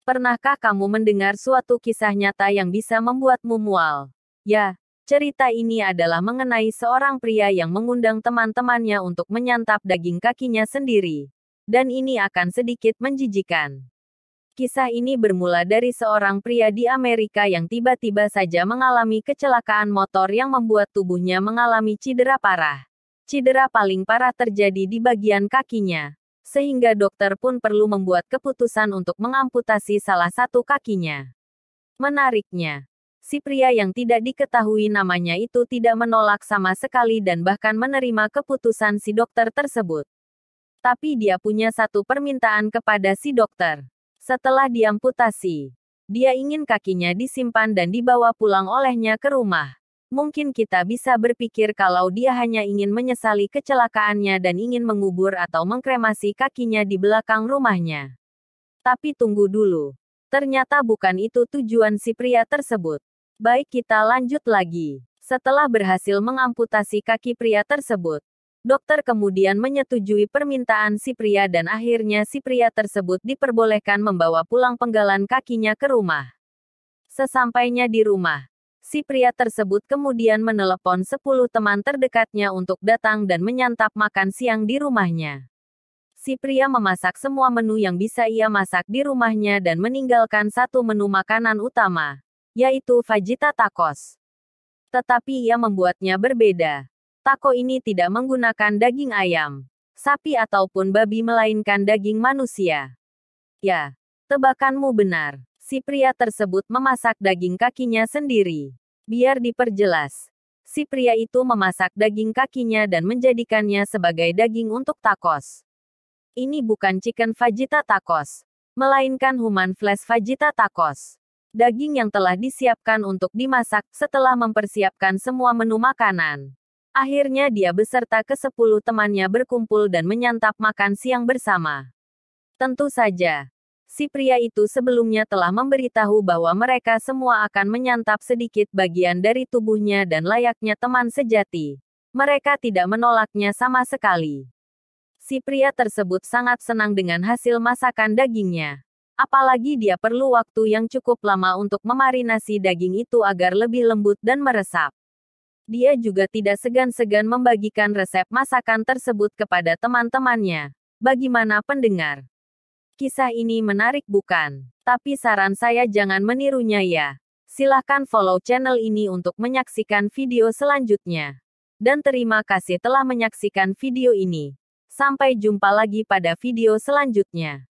Pernahkah kamu mendengar suatu kisah nyata yang bisa membuatmu mual? Ya, cerita ini adalah mengenai seorang pria yang mengundang teman-temannya untuk menyantap daging kakinya sendiri. Dan ini akan sedikit menjijikan. Kisah ini bermula dari seorang pria di Amerika yang tiba-tiba saja mengalami kecelakaan motor yang membuat tubuhnya mengalami cedera parah. Cedera paling parah terjadi di bagian kakinya, sehingga dokter pun perlu membuat keputusan untuk mengamputasi salah satu kakinya. Menariknya, si pria yang tidak diketahui namanya itu tidak menolak sama sekali dan bahkan menerima keputusan si dokter tersebut. Tapi dia punya satu permintaan kepada si dokter. Setelah diamputasi, dia ingin kakinya disimpan dan dibawa pulang olehnya ke rumah. Mungkin kita bisa berpikir kalau dia hanya ingin menyesali kecelakaannya dan ingin mengubur atau mengkremasi kakinya di belakang rumahnya. Tapi tunggu dulu. Ternyata bukan itu tujuan si pria tersebut. Baik, kita lanjut lagi. Setelah berhasil mengamputasi kaki pria tersebut, dokter kemudian menyetujui permintaan si pria dan akhirnya si pria tersebut diperbolehkan membawa pulang penggalan kakinya ke rumah. Sesampainya di rumah, si pria tersebut kemudian menelepon 10 teman terdekatnya untuk datang dan menyantap makan siang di rumahnya. Si pria memasak semua menu yang bisa ia masak di rumahnya dan meninggalkan satu menu makanan utama, yaitu fajita tacos. Tetapi ia membuatnya berbeda. Taco ini tidak menggunakan daging ayam, sapi ataupun babi melainkan daging manusia. Ya, tebakanmu benar. Si pria tersebut memasak daging kakinya sendiri. Biar diperjelas. Si pria itu memasak daging kakinya dan menjadikannya sebagai daging untuk tacos. Ini bukan chicken fajita tacos, melainkan human flesh fajita tacos. Daging yang telah disiapkan untuk dimasak setelah mempersiapkan semua menu makanan. Akhirnya dia beserta ke-10 temannya berkumpul dan menyantap makan siang bersama. Tentu saja, si pria itu sebelumnya telah memberitahu bahwa mereka semua akan menyantap sedikit bagian dari tubuhnya dan layaknya teman sejati. Mereka tidak menolaknya sama sekali. Si pria tersebut sangat senang dengan hasil masakan dagingnya. Apalagi dia perlu waktu yang cukup lama untuk memarinasi daging itu agar lebih lembut dan meresap. Dia juga tidak segan-segan membagikan resep masakan tersebut kepada teman-temannya. Bagaimana pendengar? Kisah ini menarik bukan? Tapi saran saya jangan menirunya ya. Silahkan follow channel ini untuk menyaksikan video selanjutnya. Dan terima kasih telah menyaksikan video ini. Sampai jumpa lagi pada video selanjutnya.